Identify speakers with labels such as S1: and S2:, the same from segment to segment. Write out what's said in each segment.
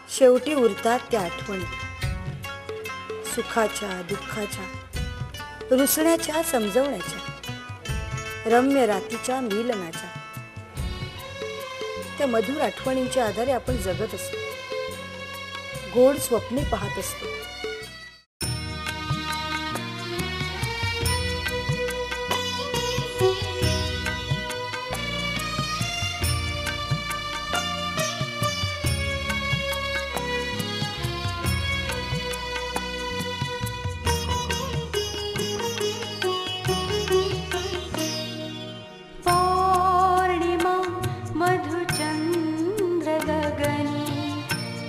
S1: शेवटी उरतात त्या आठवणी, सुखाच्या दुःखाच्या, रुसण्याच्या समजवण्याच्या, रम्य रातीच्या मिलनाच्या. त्या मधुर आठवणींच्या आधारे आपण जगत असतो, गोड स्वप्ने पाहत असतो.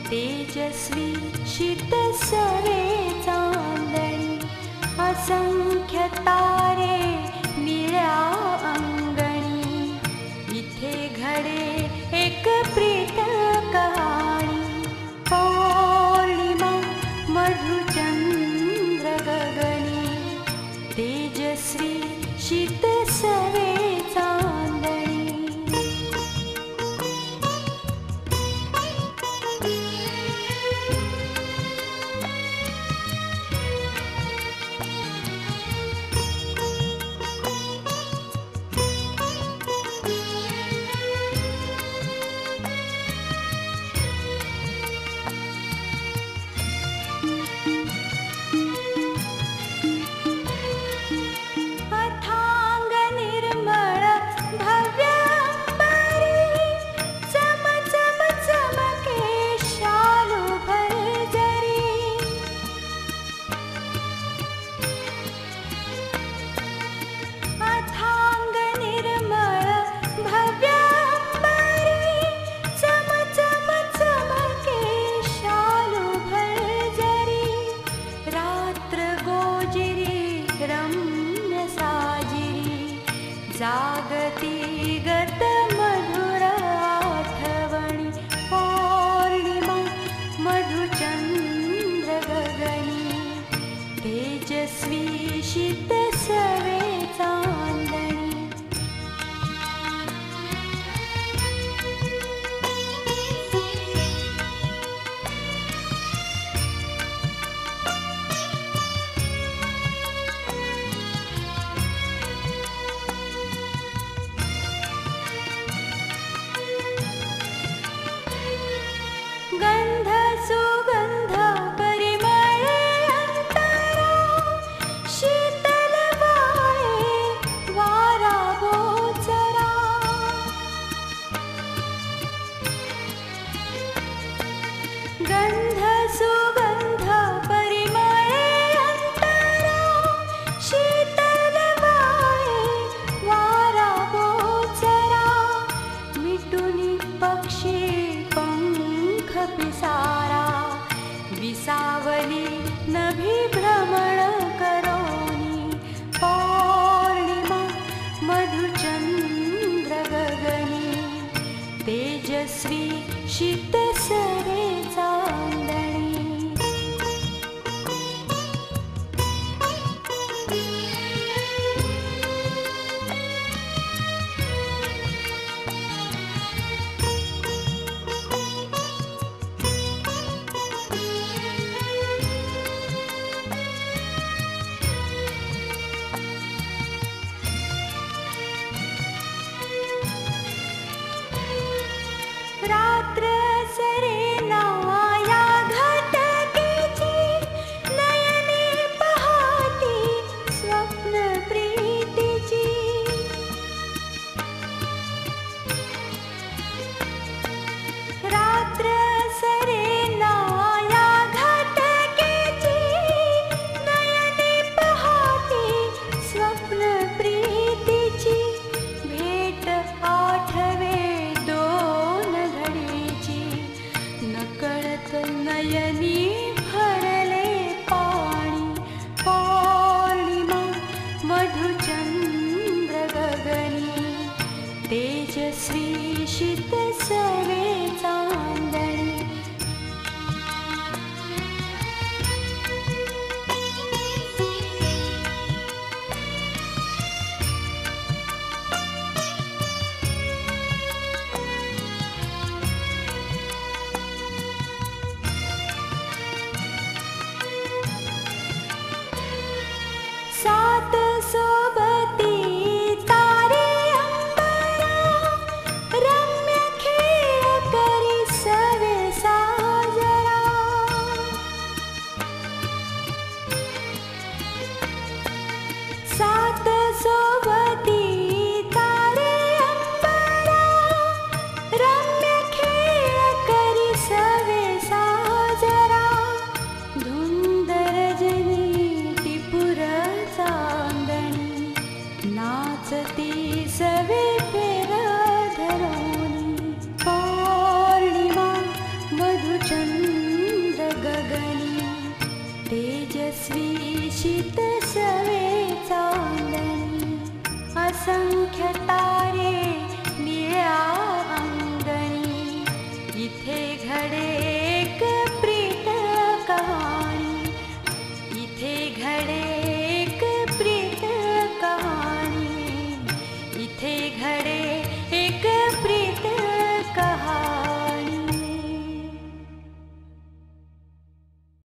S2: तेजस्वी शीतसरे चांदणी, असंख्य तारे निळ्या अंगणी, इथे घडे एक प्रीत कहाणी. पौर्णिमा मधुचंद्र गगनी, तेजस्वी शीतसरे चांदणी. जागती गत मधुर आठवणी. पौर्णिमा मधुचंद्र गगनी, तेजस्वी शीतसरे चांदणी. गंध सुगंध परिमळे अंतरा, शीतल वाळे वारा बोचरा. गंध सुगंध परिमळे अंतरा, शीतल वाळे वारा बोचरा. मिटुनी पक्षी पिसारा, विसावली नभी भ्रमण करोनी. पौर्णिमा मधुचंद्र गगनी, तेजस्वी शीतसरे चांदणी. रात्र सरेना या घटकेची, नयने पहाती स्वप्न प्रीतीची. रात्र सरेना या घटकेची, नयने पहाती स्वप्न प्रीतीची. भेट आठवे नकळत नयनी भरले पाणी. पौर्णिमा मधुचंद्र गगनी, तेजस्वी शीतसरे चांदणी. शीत सवे चांदणी असंख्य तारे